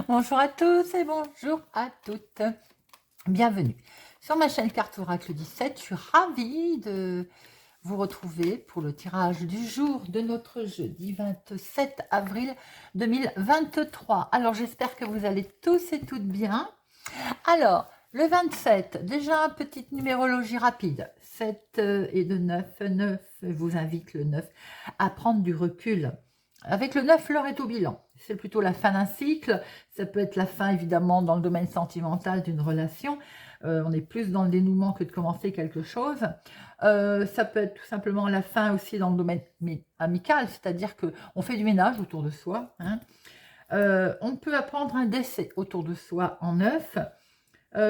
Bonjour à tous et bonjour à toutes. Bienvenue sur ma chaîne Carte Oracle 17. Je suis ravie de vous retrouver pour le tirage du jour de notre jeudi 27 avril 2023. Alors j'espère que vous allez tous et toutes bien. Alors, le 27, déjà petite numérologie rapide. 7 et de 9, 9 vous invite le 9 à prendre du recul. Avec le 9, l'heure est au bilan. C'est plutôt la fin d'un cycle. Ça peut être la fin, évidemment, dans le domaine sentimental d'une relation. On est plus dans le dénouement que de commencer quelque chose. Ça peut être tout simplement la fin aussi dans le domaine amical, c'est-à-dire qu'on fait du ménage autour de soi. Hein. On peut apprendre un décès autour de soi en 9.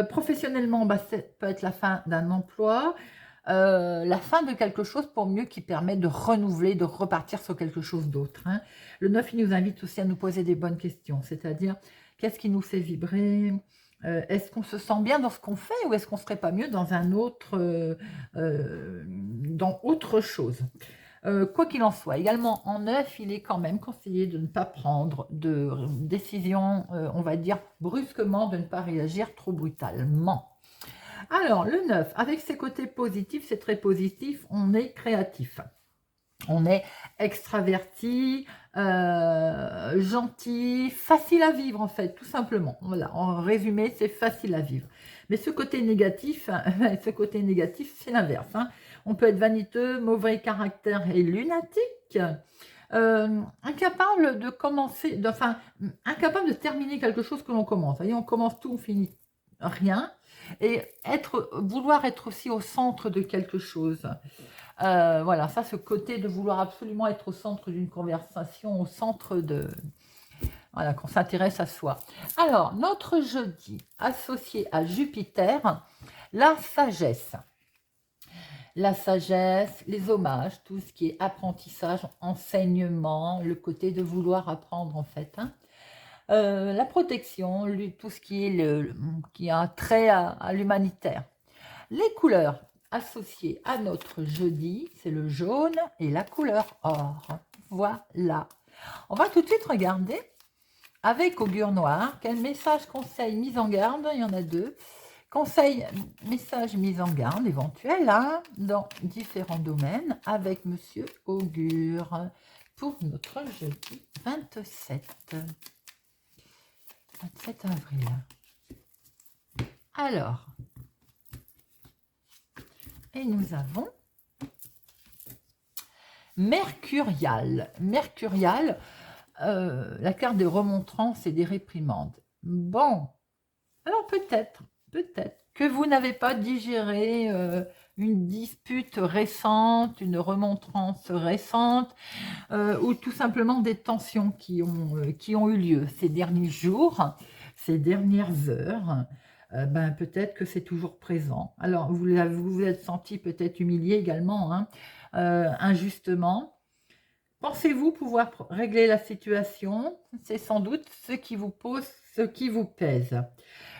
Professionnellement, ça peut être la fin d'un emploi, la fin de quelque chose pour mieux qui permet de renouveler, de repartir sur quelque chose d'autre. Hein. Le 9, il nous invite aussi à nous poser des bonnes questions, c'est-à-dire qu'est-ce qui nous fait vibrer, est-ce qu'on se sent bien dans ce qu'on fait ou est-ce qu'on ne serait pas mieux dans dans autre chose. Quoi qu'il en soit, également en 9, il est quand même conseillé de ne pas prendre de décision, on va dire brusquement, de ne pas réagir trop brutalement. Alors, le 9, avec ses côtés positifs, c'est très positif, on est créatif. On est extraverti, gentil, facile à vivre en fait, tout simplement. Voilà, en résumé, c'est facile à vivre. Mais ce côté négatif, c'est l'inverse. Hein. On peut être vaniteux, mauvais caractère et lunatique. Incapable de commencer, incapable de terminer quelque chose que l'on commence. Vous voyez, on commence tout, on finit rien. Et vouloir être aussi au centre de quelque chose. Voilà, ça, ce côté de vouloir absolument être au centre d'une conversation, au centre de... Voilà, qu'on s'intéresse à soi. Alors, notre jeudi, associé à Jupiter, la sagesse. La sagesse, les hommages, tout ce qui est apprentissage, enseignement, le côté de vouloir apprendre en fait. Hein. La protection, tout ce qui a trait à l'humanitaire. Les couleurs associées à notre jeudi, c'est le jaune et la couleur or. Voilà. On va tout de suite regarder avec Augure Noir quel message, conseil, mise en garde, il y en a deux. Conseil, message, mise en garde éventuel hein, dans différents domaines avec Monsieur Augure pour notre jeudi 27 avril. Alors, et nous avons Mercurial. Mercurial, la carte des remontrances et des réprimandes. Bon, alors peut-être que vous n'avez pas digéré une dispute récente, une remontrance récente, ou tout simplement des tensions qui ont eu lieu ces derniers jours, ces dernières heures. Peut-être que c'est toujours présent. Alors, vous vous êtes senti peut-être humilié également, hein, injustement. Pensez-vous pouvoir régler la situation? C'est sans doute ce qui vous pose, ce qui vous pèse.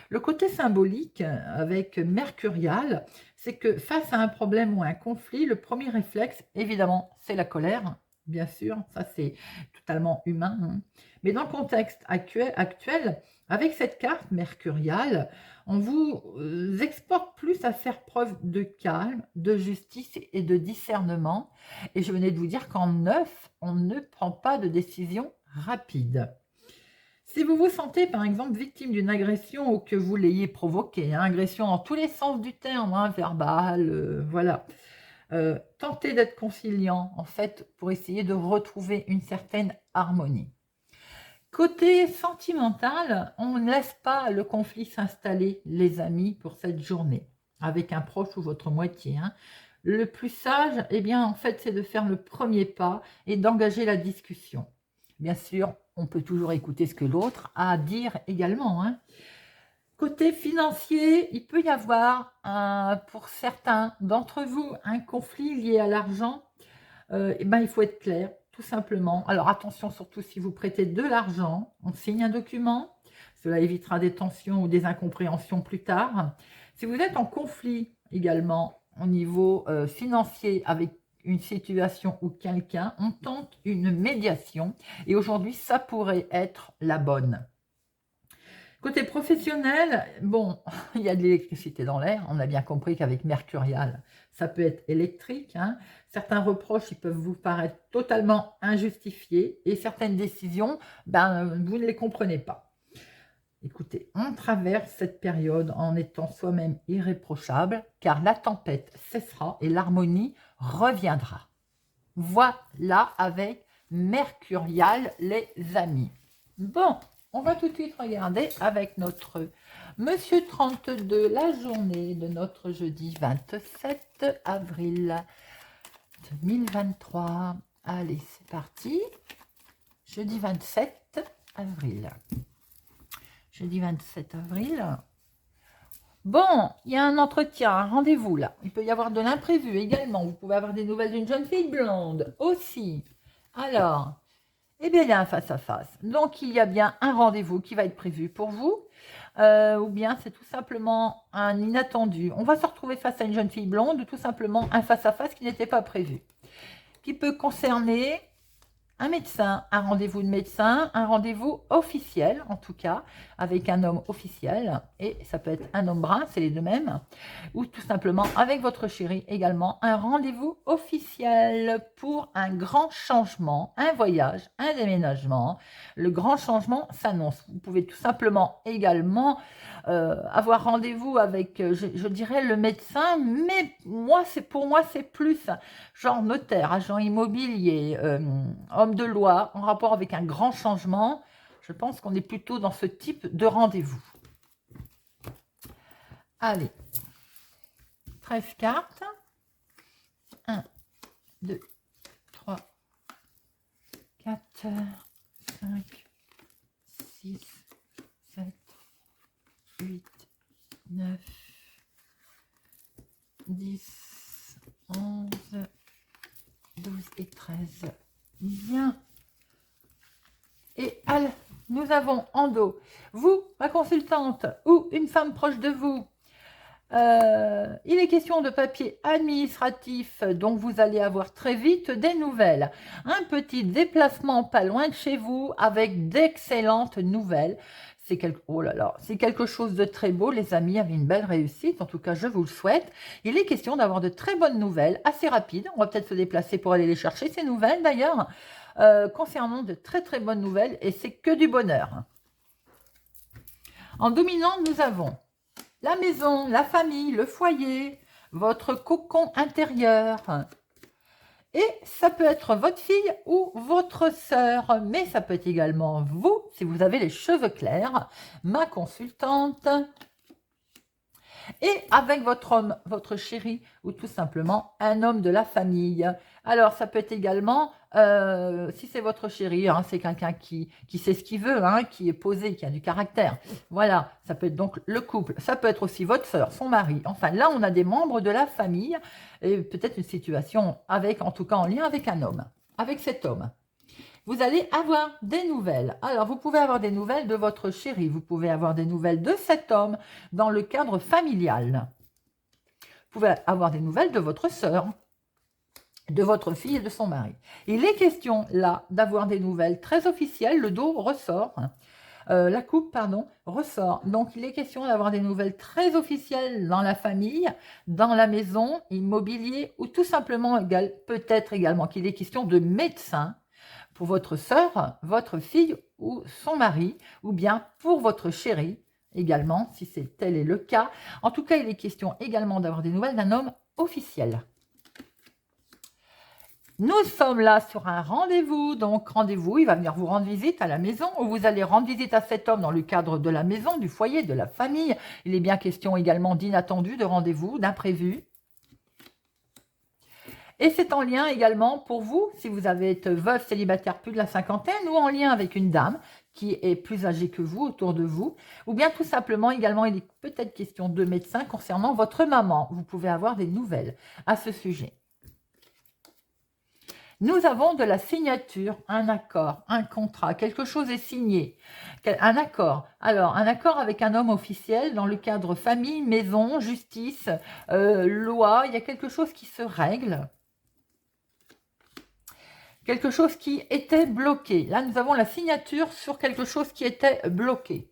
Le côté symbolique avec Mercurial, c'est que face à un problème ou un conflit, le premier réflexe, évidemment, c'est la colère. Bien sûr, ça c'est totalement humain. Hein. Mais dans le contexte actuel, avec cette carte mercuriale, on vous exporte plus à faire preuve de calme, de justice et de discernement. Et je venais de vous dire qu'en 9, on ne prend pas de décision rapide. Si vous vous sentez par exemple victime d'une agression ou que vous l'ayez provoquée, hein, agression dans tous les sens du terme, hein, verbal, voilà, tentez d'être conciliant en fait pour essayer de retrouver une certaine harmonie. Côté sentimental, on ne laisse pas le conflit s'installer, les amis, pour cette journée, avec un proche ou votre moitié. Hein. Le plus sage, eh bien, en fait, c'est de faire le premier pas et d'engager la discussion. Bien sûr, on peut toujours écouter ce que l'autre a à dire également. Hein. Côté financier, il peut y avoir, pour certains d'entre vous, un conflit lié à l'argent. Il faut être clair, tout simplement. Alors attention, surtout si vous prêtez de l'argent, on signe un document. Cela évitera des tensions ou des incompréhensions plus tard. Si vous êtes en conflit également au niveau financier avec une situation ou quelqu'un, on tente une médiation et aujourd'hui, ça pourrait être la bonne. Côté professionnel, bon, il y a de l'électricité dans l'air. On a bien compris qu'avec Mercurial, ça peut être électrique, hein. Certains reproches, ils peuvent vous paraître totalement injustifiés et certaines décisions, ben, vous ne les comprenez pas. Écoutez, on traverse cette période en étant soi-même irréprochable, car la tempête cessera et l'harmonie reviendra. Voilà avec Mercurial, les amis. Bon, on va tout de suite regarder avec notre Monsieur 32, la journée de notre jeudi 27 avril 2023. Allez, c'est parti. Jeudi 27 avril. Jeudi 27 avril. Bon, il y a un entretien, un rendez-vous là. Il peut y avoir de l'imprévu également. Vous pouvez avoir des nouvelles d'une jeune fille blonde aussi. Alors, eh bien, il y a un face-à-face. Donc, il y a bien un rendez-vous qui va être prévu pour vous. Ou bien c'est tout simplement un inattendu. On va se retrouver face à une jeune fille blonde ou tout simplement un face-à-face qui n'était pas prévu. Qui peut concerner un médecin, un rendez-vous de médecin, un rendez-vous officiel, en tout cas, avec un homme officiel, et ça peut être un homme brun, c'est les deux mêmes, ou tout simplement avec votre chéri également, un rendez-vous officiel pour un grand changement, un voyage, un déménagement. Le grand changement s'annonce. Vous pouvez tout simplement également avoir rendez-vous avec, je dirais, le médecin, mais pour moi, c'est plus genre notaire, agent immobilier, homme de loi, en rapport avec un grand changement. Je pense qu'on est plutôt dans ce type de rendez-vous. Allez, 13 cartes. 1, 2, 3, 4, 5, 6, 7, 8, 9, 10, 11, 12 et 13. Bien. Et nous avons en dos, vous, ma consultante, ou une femme proche de vous. Il est question de papier administratif, donc vous allez avoir très vite des nouvelles. Un petit déplacement pas loin de chez vous avec d'excellentes nouvelles. Oh là là, c'est quelque chose de très beau, les amis, avec une belle réussite. En tout cas, je vous le souhaite. Il est question d'avoir de très bonnes nouvelles, assez rapides. On va peut-être se déplacer pour aller les chercher, ces nouvelles d'ailleurs, concernant de très très bonnes nouvelles, et c'est que du bonheur. En dominant, nous avons la maison, la famille, le foyer, votre cocon intérieur. Et ça peut être votre fille ou votre sœur, mais ça peut être également vous, si vous avez les cheveux clairs, ma consultante. Et avec votre homme, votre chéri, ou tout simplement un homme de la famille. Alors, ça peut être également, si c'est votre chéri, hein, c'est quelqu'un qui sait ce qu'il veut, hein, qui est posé, qui a du caractère. Voilà, ça peut être donc le couple. Ça peut être aussi votre sœur, son mari. Enfin, là, on a des membres de la famille et peut-être une situation avec, en tout cas en lien avec un homme, avec cet homme. Vous allez avoir des nouvelles. Alors, vous pouvez avoir des nouvelles de votre chéri, vous pouvez avoir des nouvelles de cet homme dans le cadre familial. Vous pouvez avoir des nouvelles de votre sœur, de votre fille et de son mari. Il est question là d'avoir des nouvelles très officielles, le dos ressort, la coupe, pardon, ressort. Donc, il est question d'avoir des nouvelles très officielles dans la famille, dans la maison, immobilier, ou tout simplement, peut-être également qu'il est question de médecin, pour votre sœur, votre fille ou son mari, ou bien pour votre chéri également, si tel est le cas. En tout cas, il est question également d'avoir des nouvelles d'un homme officiel. Nous sommes là sur un rendez-vous, donc rendez-vous, il va venir vous rendre visite à la maison, ou vous allez rendre visite à cet homme dans le cadre de la maison, du foyer, de la famille. Il est bien question également d'inattendu, de rendez-vous, d'imprévu. Et c'est en lien également pour vous, si vous avez été veuve, célibataire, plus de la cinquantaine, ou en lien avec une dame qui est plus âgée que vous, autour de vous, ou bien tout simplement également, il est peut-être question de médecin concernant votre maman. Vous pouvez avoir des nouvelles à ce sujet. Nous avons de la signature, un accord, un contrat, quelque chose est signé, un accord. Alors, un accord avec un homme officiel dans le cadre famille, maison, justice, loi, il y a quelque chose qui se règle. Quelque chose qui était bloqué. Là, nous avons la signature sur quelque chose qui était bloqué.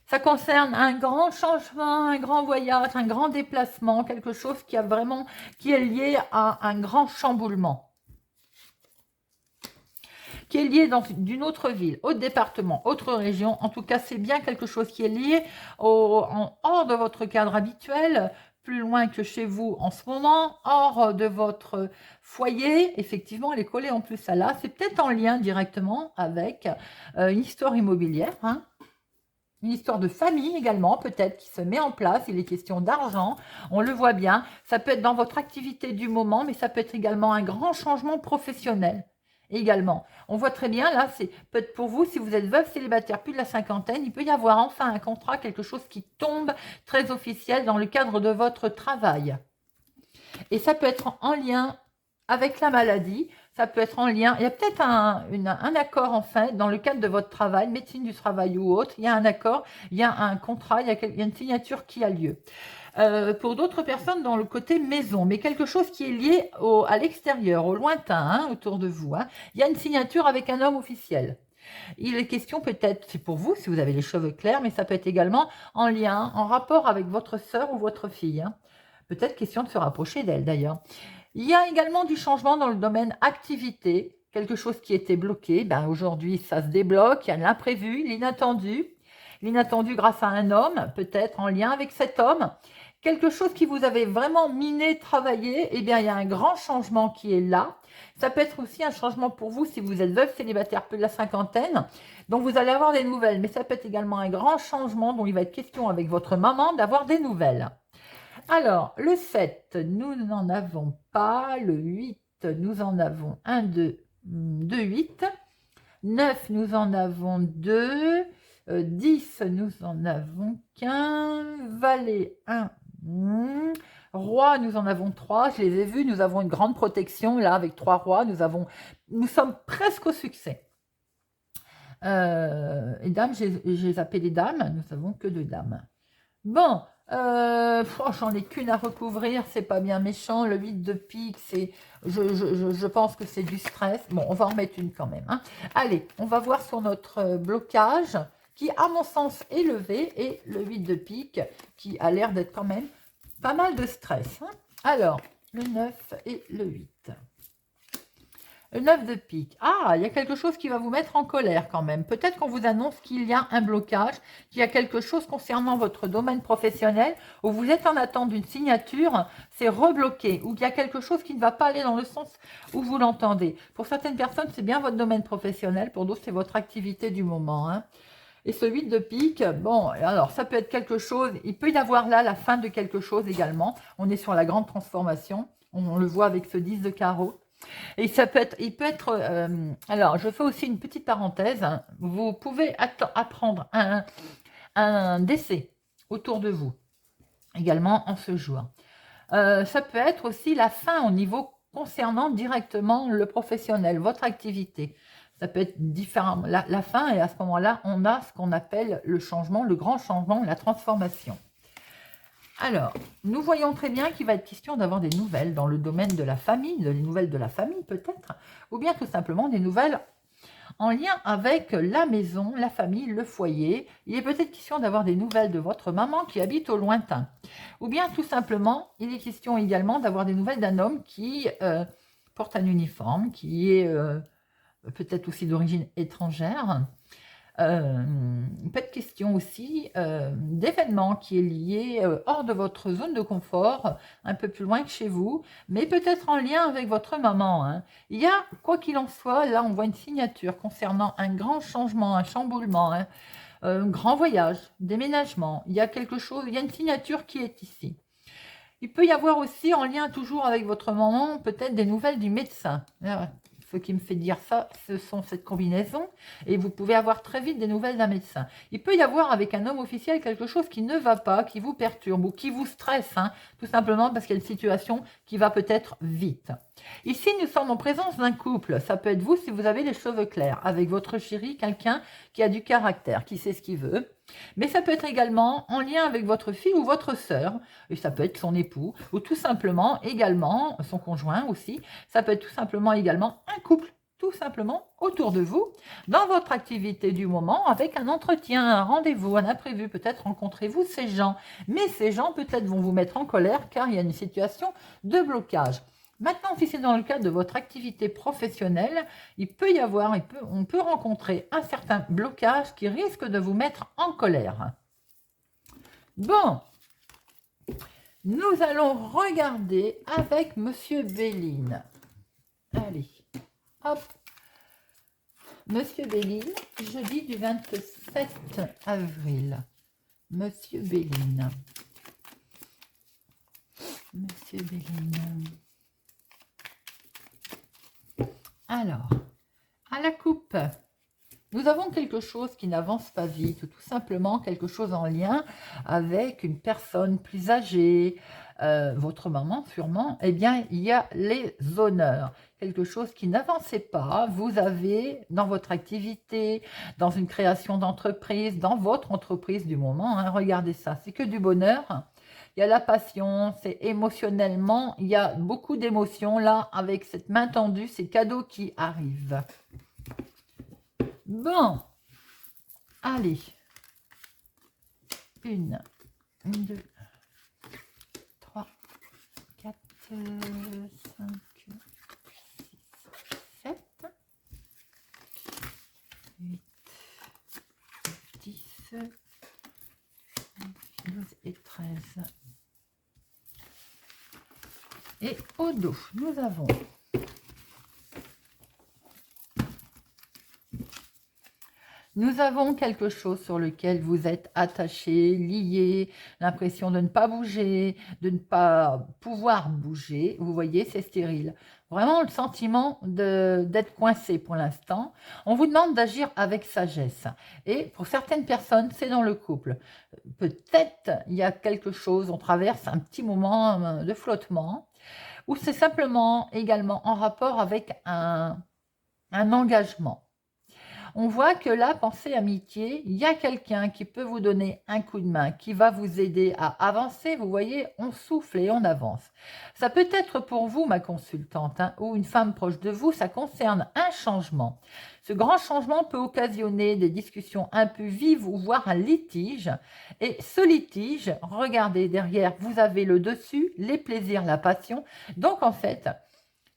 Ça concerne un grand changement, un grand voyage, un grand déplacement, quelque chose qui est lié à un grand chamboulement, qui est lié dans d'une autre ville, autre département, autre région. En tout cas, c'est bien quelque chose qui est lié hors de votre cadre habituel, plus loin que chez vous en ce moment, hors de votre foyer. Effectivement, elle est collée en plus à là. C'est peut-être en lien directement avec une histoire immobilière, hein. Une histoire de famille également, peut-être, qui se met en place. Il est question d'argent, on le voit bien. Ça peut être dans votre activité du moment, mais ça peut être également un grand changement professionnel. Également. On voit très bien, là, c'est peut-être pour vous, si vous êtes veuve, célibataire, plus de la cinquantaine, il peut y avoir enfin un contrat, quelque chose qui tombe très officiel dans le cadre de votre travail. Et ça peut être en lien avec la maladie, ça peut être en lien, il y a peut-être un accord en fait, dans le cadre de votre travail, médecine du travail ou autre, il y a un accord, il y a un contrat, il y a une signature qui a lieu. Pour d'autres personnes dans le côté maison, mais quelque chose qui est lié à l'extérieur, au lointain, hein, autour de vous, hein. Il y a une signature avec un homme officiel. Il est question peut-être, c'est pour vous si vous avez les cheveux clairs, mais ça peut être également en lien, en rapport avec votre sœur ou votre fille, hein. Peut-être question de se rapprocher d'elle d'ailleurs. Il y a également du changement dans le domaine activité, quelque chose qui était bloqué. Ben, aujourd'hui, ça se débloque, il y a l'imprévu, l'inattendu grâce à un homme, peut-être en lien avec cet homme. Quelque chose qui vous avait vraiment miné, travaillé, eh bien, il y a un grand changement qui est là. Ça peut être aussi un changement pour vous si vous êtes veuve, célibataire, plus de la cinquantaine, donc vous allez avoir des nouvelles. Mais ça peut être également un grand changement dont il va être question avec votre maman d'avoir des nouvelles. Alors, le 7, nous n'en avons pas. Le 8, nous en avons 1, 2, 8. 9, nous en avons 2. 10, nous en avons qu'un. Valet, 1. Roi, nous en avons 3. Je les ai vus, nous avons une grande protection. Là, avec 3 rois, nous sommes presque au succès. Et dames, j'ai zappé les dames. Nous n'avons que 2 dames. Bon, j'en ai qu'une à recouvrir, c'est pas bien méchant. Le 8 de pique, je pense que c'est du stress. Bon, on va en mettre une quand même, hein. Allez, on va voir sur notre blocage, qui à mon sens est levé, et le 8 de pique, qui a l'air d'être quand même pas mal de stress, hein. Alors, le 9 et le 8. Le 9 de pique. Ah, il y a quelque chose qui va vous mettre en colère quand même. Peut-être qu'on vous annonce qu'il y a un blocage, qu'il y a quelque chose concernant votre domaine professionnel où vous êtes en attente d'une signature, c'est rebloqué, ou qu'il y a quelque chose qui ne va pas aller dans le sens où vous l'entendez. Pour certaines personnes, c'est bien votre domaine professionnel, pour d'autres, c'est votre activité du moment, hein. Et ce 8 de pique, bon, alors ça peut être quelque chose, il peut y avoir là la fin de quelque chose également. On est sur la grande transformation, on le voit avec ce 10 de carreau. Et il peut être, alors je fais aussi une petite parenthèse, hein. Vous pouvez apprendre un décès autour de vous, également en ce jour. Ça peut être aussi la fin au niveau concernant directement le professionnel, votre activité. Ça peut être différent, la fin, et à ce moment-là, on a ce qu'on appelle le changement, le grand changement, la transformation. Alors, nous voyons très bien qu'il va être question d'avoir des nouvelles dans le domaine de la famille, des nouvelles de la famille peut-être, ou bien tout simplement des nouvelles en lien avec la maison, la famille, le foyer. Il est peut-être question d'avoir des nouvelles de votre maman qui habite au lointain. Ou bien tout simplement, il est question également d'avoir des nouvelles d'un homme qui porte un uniforme, qui est peut-être aussi d'origine étrangère. Peut être question aussi d'événements qui est lié hors de votre zone de confort, un peu plus loin que chez vous, mais peut-être en lien avec votre maman, hein. Il y a, quoi qu'il en soit, là on voit une signature concernant un grand changement, un chamboulement, hein, un grand voyage, déménagement. Il y a quelque chose, il y a une signature qui est ici. Il peut y avoir aussi en lien toujours avec votre maman, peut-être des nouvelles du médecin. Ce qui me fait dire ça, ce sont cette combinaison, et vous pouvez avoir très vite des nouvelles d'un médecin. Il peut y avoir avec un homme officiel quelque chose qui ne va pas, qui vous perturbe ou qui vous stresse, hein, tout simplement parce qu'il y a une situation qui va peut-être vite. Ici, nous sommes en présence d'un couple. Ça peut être vous si vous avez les cheveux clairs, avec votre chéri, quelqu'un qui a du caractère, qui sait ce qu'il veut. Mais ça peut être également en lien avec votre fille ou votre sœur, et ça peut être son époux, ou tout simplement également son conjoint aussi. Ça peut être tout simplement également un couple tout simplement autour de vous, dans votre activité du moment, avec un entretien, un rendez-vous, un imprévu. Peut-être rencontrez-vous ces gens, mais ces gens peut-être vont vous mettre en colère car il y a une situation de blocage. Maintenant, si c'est dans le cadre de votre activité professionnelle, il peut y avoir, on peut rencontrer un certain blocage qui risque de vous mettre en colère. Bon, nous allons regarder avec Monsieur Béline. Allez, hop. Monsieur Béline, jeudi du 27 avril. Monsieur Béline. Monsieur Béline. Alors, à la coupe, nous avons quelque chose qui n'avance pas vite, ou tout simplement quelque chose en lien avec une personne plus âgée, votre maman sûrement. Eh bien, il y a les honneurs, quelque chose qui n'avançait pas. Vous avez dans votre activité, dans une création d'entreprise, dans votre entreprise du moment, hein, regardez ça, c'est que du bonheur. Il y a la passion, c'est émotionnellement, il y a beaucoup d'émotions là, avec cette main tendue, ces cadeaux qui arrivent. Bon, allez. 1, 2, 3, 4, 5, 6, 7, 8, 10, 12 et 13. Et au dos, nous avons quelque chose sur lequel vous êtes attaché, lié, l'impression de ne pas bouger, de ne pas pouvoir bouger. Vous voyez, c'est stérile. Vraiment le sentiment d'être coincé pour l'instant. On vous demande d'agir avec sagesse. Et pour certaines personnes, c'est dans le couple. Peut-être il y a quelque chose, on traverse un petit moment de flottement, ou c'est simplement également en rapport avec un engagement. On voit que là, pensée amitié, il y a quelqu'un qui peut vous donner un coup de main, qui va vous aider à avancer. Vous voyez, on souffle et on avance. Ça peut être pour vous, ma consultante, hein, ou une femme proche de vous, ça concerne un changement. Ce grand changement peut occasionner des discussions un peu vives ou voire un litige. Et ce litige, regardez derrière, vous avez le dessus, les plaisirs, la passion. Donc en fait,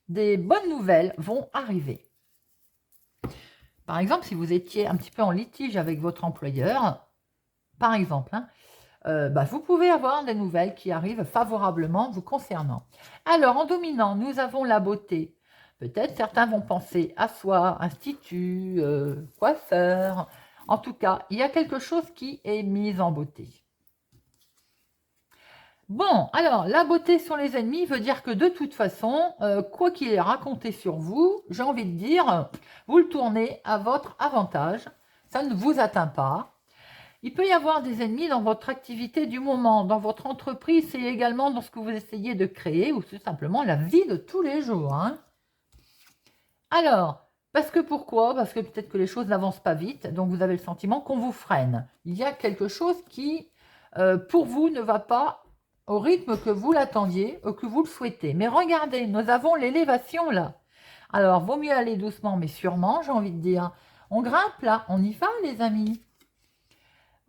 des bonnes nouvelles vont arriver. Par exemple, si vous étiez un petit peu en litige avec votre employeur, par exemple, hein, vous pouvez avoir des nouvelles qui arrivent favorablement vous concernant. Alors, en dominant, nous avons la beauté. Peut-être certains vont penser à soi, institut, coiffeur. En tout cas, il y a quelque chose qui est mis en beauté. Bon, alors, la beauté sur les ennemis veut dire que de toute façon, quoi qu'il ait raconté sur vous, j'ai envie de dire, vous le tournez à votre avantage, ça ne vous atteint pas. Il peut y avoir des ennemis dans votre activité du moment, dans votre entreprise et également dans ce que vous essayez de créer ou tout simplement la vie de tous les jours. Hein. Alors, parce que pourquoi? Parce que peut-être que les choses n'avancent pas vite, donc vous avez le sentiment qu'on vous freine. Il y a quelque chose qui, pour vous, ne va pas au rythme que vous l'attendiez ou que vous le souhaitez. Mais regardez, nous avons l'élévation là. Alors, vaut mieux aller doucement, mais sûrement, j'ai envie de dire. On grimpe là, on y va les amis.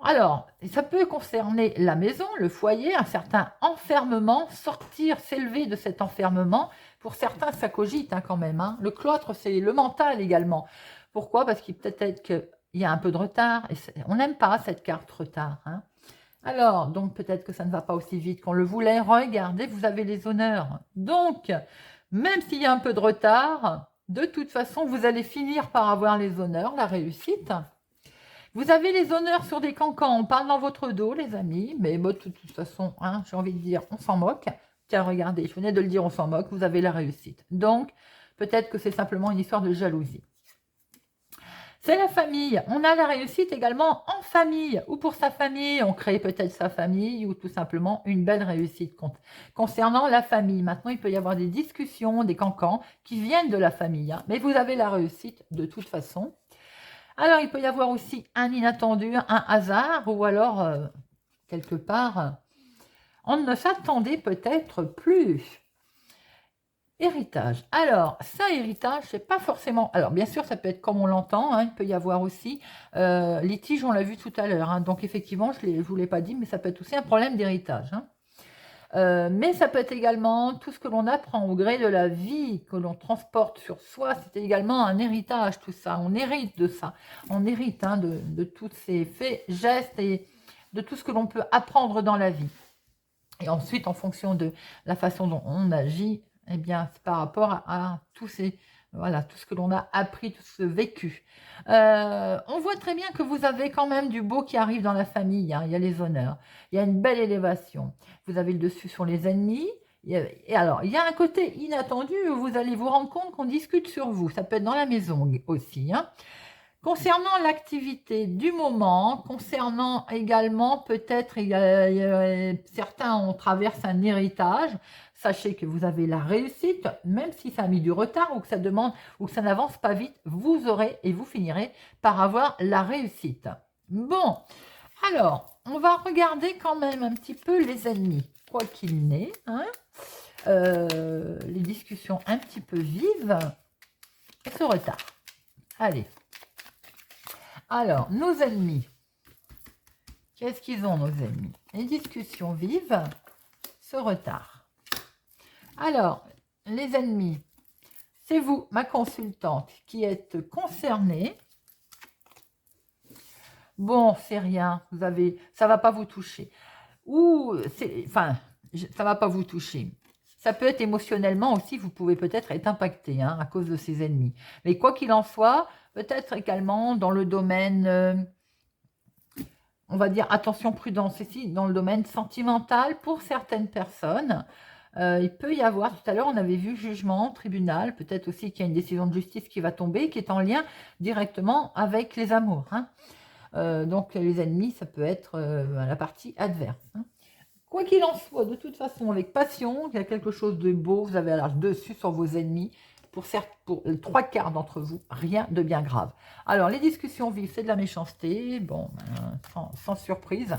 Alors, ça peut concerner la maison, le foyer, un certain enfermement, sortir, s'élever de cet enfermement. Pour certains, ça cogite hein, quand même. Hein. Le cloître, c'est le mental également. Pourquoi? Parce qu'il peut-être qu'il y a un peu de retard. Et on n'aime pas cette carte retard. Hein. Alors, donc peut-être que ça ne va pas aussi vite qu'on le voulait. Regardez, vous avez les honneurs. Donc, même s'il y a un peu de retard, de toute façon, vous allez finir par avoir les honneurs, la réussite. Vous avez les honneurs sur des cancans. On parle dans votre dos, les amis. Mais bon, de toute façon, hein, j'ai envie de dire, on s'en moque. Tiens, regardez, je venais de le dire, on s'en moque. Vous avez la réussite. Donc, peut-être que c'est simplement une histoire de jalousie. C'est la famille. On a la réussite également en famille ou pour sa famille. On crée peut-être sa famille ou tout simplement une belle réussite concernant la famille. Maintenant, il peut y avoir des discussions, des cancans qui viennent de la famille. Hein, mais vous avez la réussite de toute façon. Alors, il peut y avoir aussi un inattendu, un hasard ou alors, quelque part, on ne s'attendait peut-être plus. Héritage. Alors, ça, héritage, c'est pas forcément... Alors, bien sûr, ça peut être comme on l'entend, hein, il peut y avoir aussi litige, on l'a vu tout à l'heure. Hein, donc, effectivement, je ne vous l'ai pas dit, mais ça peut être aussi un problème d'héritage. Hein. Mais ça peut être également tout ce que l'on apprend au gré de la vie, que l'on transporte sur soi. C'est également un héritage, tout ça. On hérite de ça. On hérite hein, de tous ces faits, gestes et de tout ce que l'on peut apprendre dans la vie. Et ensuite, en fonction de la façon dont on agit, eh bien, c'est par rapport à tous ces, voilà, tout ce que l'on a appris, tout ce vécu. On voit très bien que vous avez quand même du beau qui arrive dans la famille. Hein. Il y a les honneurs, il y a une belle élévation. Vous avez le dessus sur les ennemis. Et alors, il y a un côté inattendu où vous allez vous rendre compte qu'on discute sur vous. Ça peut être dans la maison aussi. Hein. Concernant l'activité du moment, concernant également peut-être, certains on traverse un héritage, sachez que vous avez la réussite, même si ça a mis du retard ou que ça demande ou que ça n'avance pas vite, vous aurez et vous finirez par avoir la réussite. Bon, alors, on va regarder quand même un petit peu les ennemis, quoi qu'il n'ait, hein, les discussions un petit peu vives et ce retard. Allez. Alors, nos ennemis, qu'est-ce qu'ils ont, nos ennemis? Les discussions vives, ce retard. Alors, les ennemis, c'est vous, ma consultante, qui êtes concernée. Bon, c'est rien, vous avez, ça va pas vous toucher. Ou, enfin, ça va pas vous toucher. Ça peut être émotionnellement aussi, vous pouvez peut-être être impacté hein, à cause de ces ennemis. Mais quoi qu'il en soit, peut-être également dans le domaine... on va dire attention, prudence ici, dans le domaine sentimental pour certaines personnes. Il peut y avoir, tout à l'heure on avait vu jugement, tribunal, peut-être aussi qu'il y a une décision de justice qui va tomber, qui est en lien directement avec les amours. Hein. Donc les ennemis, ça peut être la partie adverse. Hein. Quoi qu'il en soit, de toute façon, avec passion, il y a quelque chose de beau, vous avez alors dessus sur vos ennemis, pour les 3/4 d'entre vous, rien de bien grave. Alors, les discussions vives, c'est de la méchanceté, bon, sans surprise.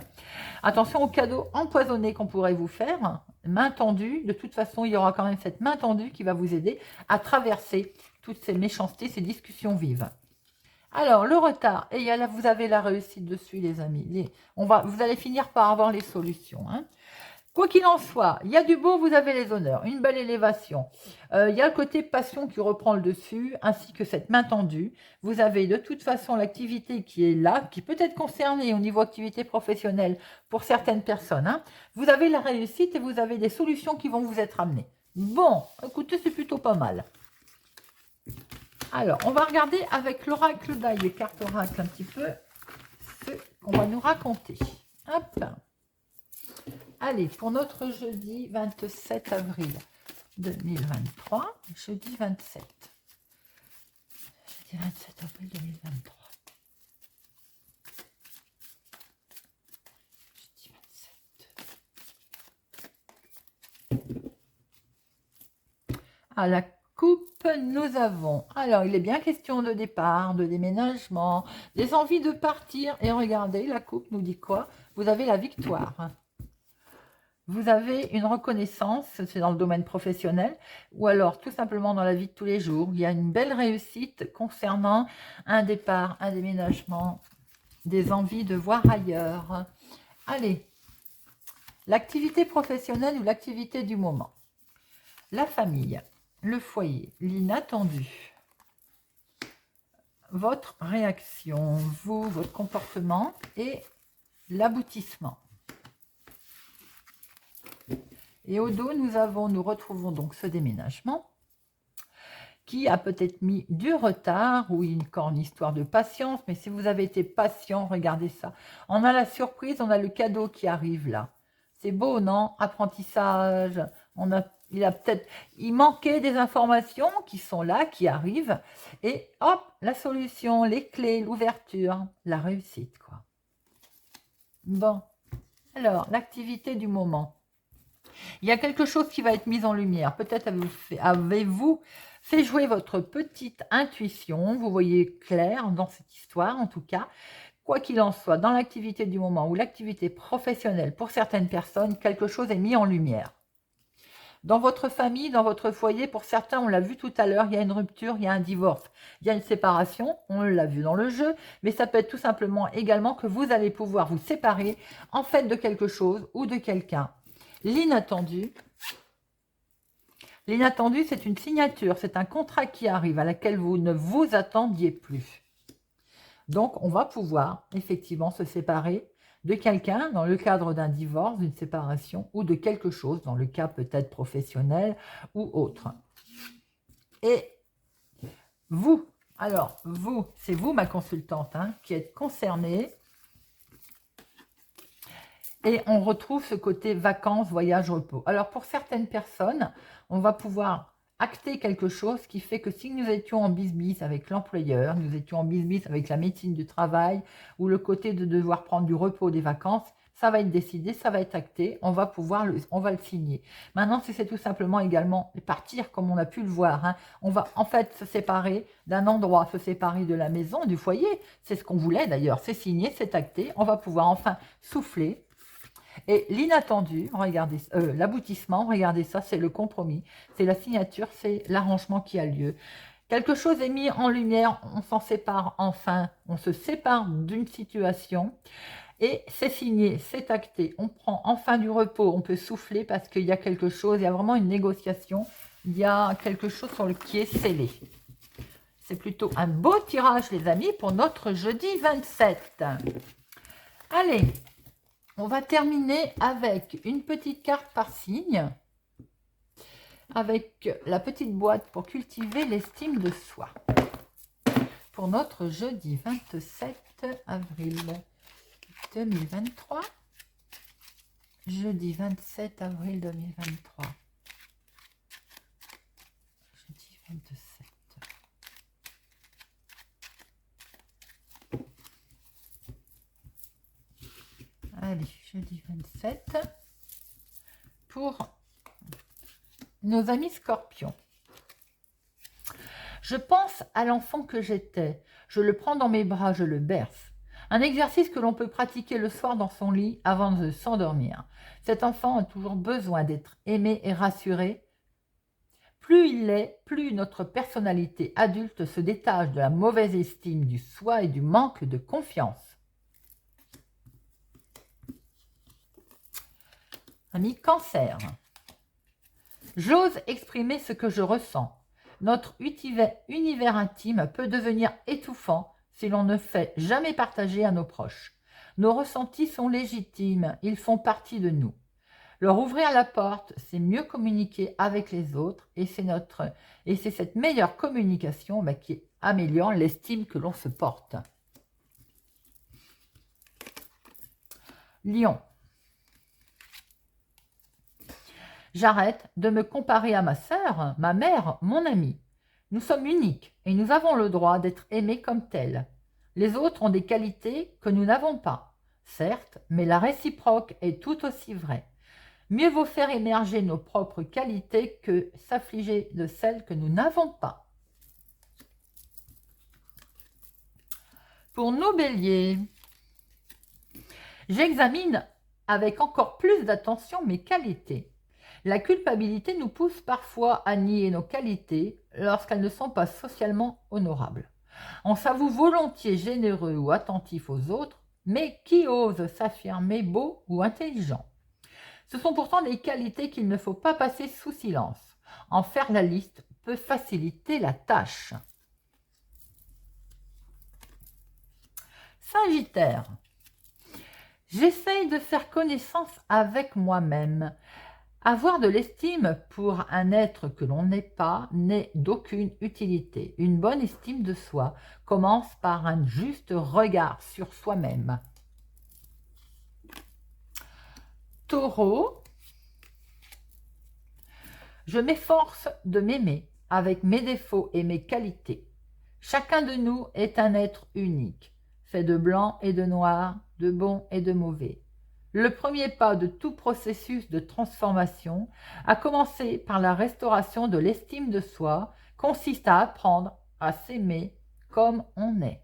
Attention aux cadeaux empoisonnés qu'on pourrait vous faire, main tendue, de toute façon, il y aura quand même cette main tendue qui va vous aider à traverser toutes ces méchancetés, ces discussions vives. Alors, le retard, et là, vous avez la réussite dessus, les amis. Vous allez finir par avoir les solutions. Hein. Quoi qu'il en soit, il y a du beau, vous avez les honneurs, une belle élévation. Il y a le côté passion qui reprend le dessus, ainsi que cette main tendue. Vous avez de toute façon l'activité qui est là, qui peut être concernée au niveau activité professionnelle pour certaines personnes. Hein. Vous avez la réussite et vous avez des solutions qui vont vous être amenées. Bon, écoutez, c'est plutôt pas mal. Alors, on va regarder avec l'oracle d'ail, les cartes oracle un petit peu, ce qu'on va nous raconter. Hop. Allez, pour notre jeudi 27 avril 2023, jeudi 27. Jeudi 27 avril 2023. Jeudi 27. À la coupe, nous avons, alors il est bien question de départ, de déménagement, des envies de partir. Et regardez, la coupe nous dit quoi? Vous avez la victoire. Vous avez une reconnaissance, c'est dans le domaine professionnel, ou alors tout simplement dans la vie de tous les jours. Il y a une belle réussite concernant un départ, un déménagement, des envies de voir ailleurs. Allez, l'activité professionnelle ou l'activité du moment. La famille, le foyer, l'inattendu. Votre réaction, votre comportement et l'aboutissement. Et au dos, nous retrouvons donc ce déménagement qui a peut-être mis du retard ou encore une histoire de patience. Mais si vous avez été patient, regardez ça. On a la surprise, on a le cadeau qui arrive là. C'est beau, non? Apprentissage. Il manquait des informations qui sont là, qui arrivent. Et hop, la solution, les clés, l'ouverture, la réussite, quoi. Bon. Alors, l'activité du moment. Il y a quelque chose qui va être mis en lumière. Peut-être avez-vous fait jouer votre petite intuition. Vous voyez clair dans cette histoire, en tout cas. Quoi qu'il en soit, dans l'activité du moment ou l'activité professionnelle, pour certaines personnes, quelque chose est mis en lumière. Dans votre famille, dans votre foyer, pour certains, on l'a vu tout à l'heure, il y a une rupture, il y a un divorce, il y a une séparation, on l'a vu dans le jeu, mais ça peut être tout simplement également que vous allez pouvoir vous séparer en fait de quelque chose ou de quelqu'un. L'inattendu, c'est une signature, c'est un contrat qui arrive à laquelle vous ne vous attendiez plus. Donc, on va pouvoir effectivement se séparer de quelqu'un dans le cadre d'un divorce, d'une séparation ou de quelque chose, dans le cas peut-être professionnel ou autre. Et vous, alors vous, c'est vous ma consultante qui êtes concernée. Et on retrouve ce côté vacances, voyage, repos. Alors pour certaines personnes, on va pouvoir acter quelque chose qui fait que si nous étions en bisbis avec l'employeur, nous étions en bisbis avec la médecine du travail, ou le côté de devoir prendre du repos, des vacances, ça va être décidé, ça va être acté, on va le signer. Maintenant, si c'est tout simplement également partir comme on a pu le voir, on va en fait se séparer d'un endroit, se séparer de la maison, du foyer, c'est ce qu'on voulait d'ailleurs, c'est signé, c'est acté, on va pouvoir enfin souffler. Et l'inattendu, regardez, l'aboutissement, regardez ça, c'est le compromis, c'est la signature, c'est l'arrangement qui a lieu. Quelque chose est mis en lumière, on s'en sépare enfin, on se sépare d'une situation et c'est signé, c'est acté, on prend enfin du repos, on peut souffler parce qu'il y a quelque chose, il y a vraiment une négociation, il y a quelque chose sur le qui est scellé. C'est plutôt un beau tirage les amis pour notre jeudi 27. Allez, on va terminer avec une petite carte par signe, avec la petite boîte pour cultiver l'estime de soi. Pour notre jeudi 27 avril 2023. Jeudi 27 avril 2023. Jeudi 27. Allez, jeudi 27. Pour nos amis scorpions. Je pense à l'enfant que j'étais. Je le prends dans mes bras, je le berce. Un exercice que l'on peut pratiquer le soir dans son lit avant de s'endormir. Cet enfant a toujours besoin d'être aimé et rassuré. Plus il l'est, plus notre personnalité adulte se détache de la mauvaise estime du soi et du manque de confiance. Ami Cancer. J'ose exprimer ce que je ressens. Notre univers intime peut devenir étouffant si l'on ne fait jamais partager à nos proches. Nos ressentis sont légitimes, ils font partie de nous. Leur ouvrir la porte, c'est mieux communiquer avec les autres et c'est cette meilleure communication qui améliore l'estime que l'on se porte. Lion. J'arrête de me comparer à ma sœur, ma mère, mon ami. Nous sommes uniques et nous avons le droit d'être aimés comme tels. Les autres ont des qualités que nous n'avons pas, certes, mais la réciproque est tout aussi vraie. Mieux vaut faire émerger nos propres qualités que s'affliger de celles que nous n'avons pas. Pour nos béliers, j'examine avec encore plus d'attention mes qualités. La culpabilité nous pousse parfois à nier nos qualités lorsqu'elles ne sont pas socialement honorables. On s'avoue volontiers généreux ou attentif aux autres, mais qui ose s'affirmer beau ou intelligent? Ce sont pourtant des qualités qu'il ne faut pas passer sous silence. En faire la liste peut faciliter la tâche. Sagittaire. J'essaye de faire connaissance avec moi-même. Avoir de l'estime pour un être que l'on n'est pas n'est d'aucune utilité. Une bonne estime de soi commence par un juste regard sur soi-même. Taureau, je m'efforce de m'aimer avec mes défauts et mes qualités. Chacun de nous est un être unique, fait de blanc et de noir, de bon et de mauvais. Le premier pas de tout processus de transformation, à commencer par la restauration de l'estime de soi, consiste à apprendre à s'aimer comme on est.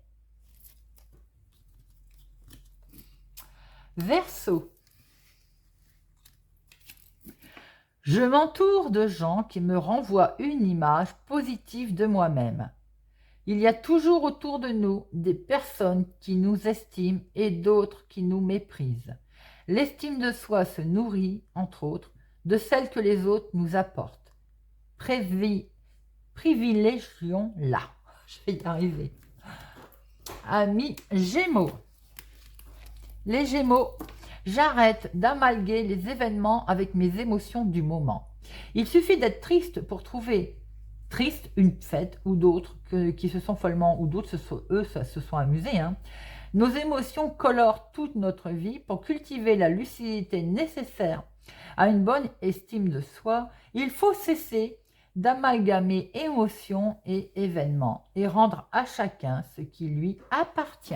Verseau. Je m'entoure de gens qui me renvoient une image positive de moi-même. Il y a toujours autour de nous des personnes qui nous estiment et d'autres qui nous méprisent. L'estime de soi se nourrit, entre autres, de celle que les autres nous apportent. Privilégions-la. Je vais y arriver. Amis Gémeaux. Les Gémeaux, j'arrête d'amalguer les événements avec mes émotions du moment. Il suffit d'être triste pour trouver triste une fête ou d'autres qui se sont follement, ou d'autres se sont amusés. Hein. Nos émotions colorent toute notre vie. Pour cultiver la lucidité nécessaire à une bonne estime de soi, il faut cesser d'amalgamer émotions et événements et rendre à chacun ce qui lui appartient.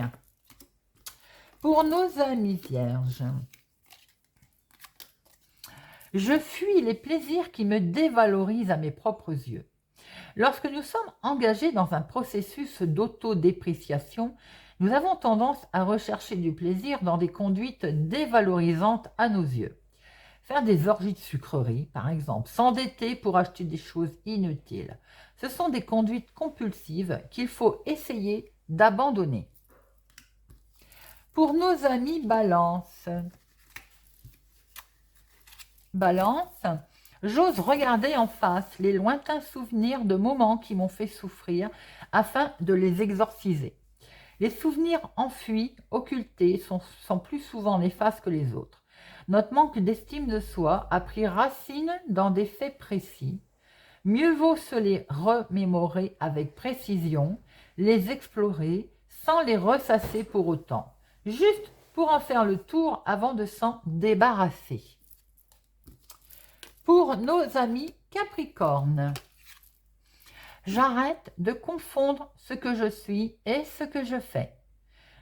Pour nos amis vierges, je fuis les plaisirs qui me dévalorisent à mes propres yeux. Lorsque nous sommes engagés dans un processus d'autodépréciation, nous avons tendance à rechercher du plaisir dans des conduites dévalorisantes à nos yeux. Faire des orgies de sucreries, par exemple, s'endetter pour acheter des choses inutiles, ce sont des conduites compulsives qu'il faut essayer d'abandonner. Pour nos amis Balance, j'ose regarder en face les lointains souvenirs de moments qui m'ont fait souffrir afin de les exorciser. Les souvenirs enfuis, occultés, sont plus souvent néfastes que les autres. Notre manque d'estime de soi a pris racine dans des faits précis. Mieux vaut se les remémorer avec précision, les explorer sans les ressasser pour autant, juste pour en faire le tour avant de s'en débarrasser. Pour nos amis Capricorne, j'arrête de confondre ce que je suis et ce que je fais.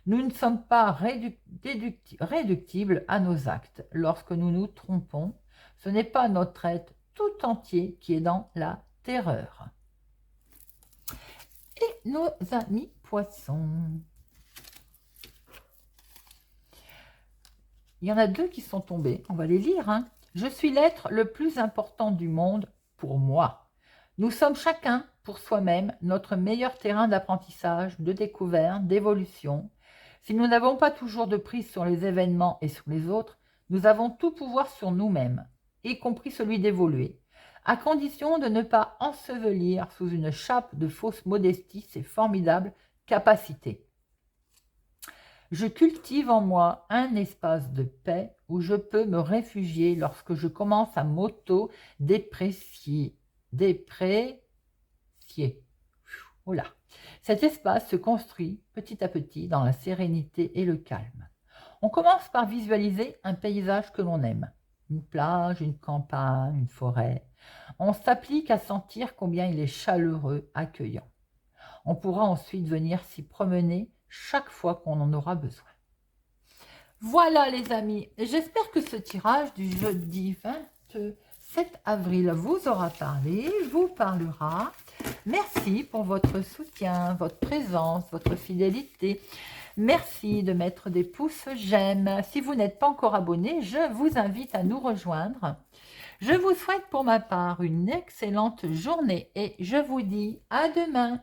Nous ne sommes pas réductibles à nos actes. Lorsque nous nous trompons, ce n'est pas notre être tout entier qui est dans la terreur. Et nos amis Poissons. Il y en a 2 qui sont tombés. On va les lire. Hein. Je suis l'être le plus important du monde pour moi. Nous sommes chacun pour soi-même notre meilleur terrain d'apprentissage, de découverte, d'évolution. Si nous n'avons pas toujours de prise sur les événements et sur les autres, nous avons tout pouvoir sur nous-mêmes, y compris celui d'évoluer, à condition de ne pas ensevelir sous une chape de fausse modestie ces formidables capacités. Je cultive en moi un espace de paix où je peux me réfugier lorsque je commence à m'auto-déprécier. Oh là. Cet espace se construit petit à petit dans la sérénité et le calme. On commence par visualiser un paysage que l'on aime. Une plage, une campagne, une forêt. On s'applique à sentir combien il est chaleureux, accueillant. On pourra ensuite venir s'y promener chaque fois qu'on en aura besoin. Voilà les amis, j'espère que ce tirage du jeudi 27 avril vous aura parlé, vous parlera. Merci pour votre soutien, votre présence, votre fidélité. Merci de mettre des pouces j'aime. Si vous n'êtes pas encore abonné, je vous invite à nous rejoindre. Je vous souhaite pour ma part une excellente journée et je vous dis à demain.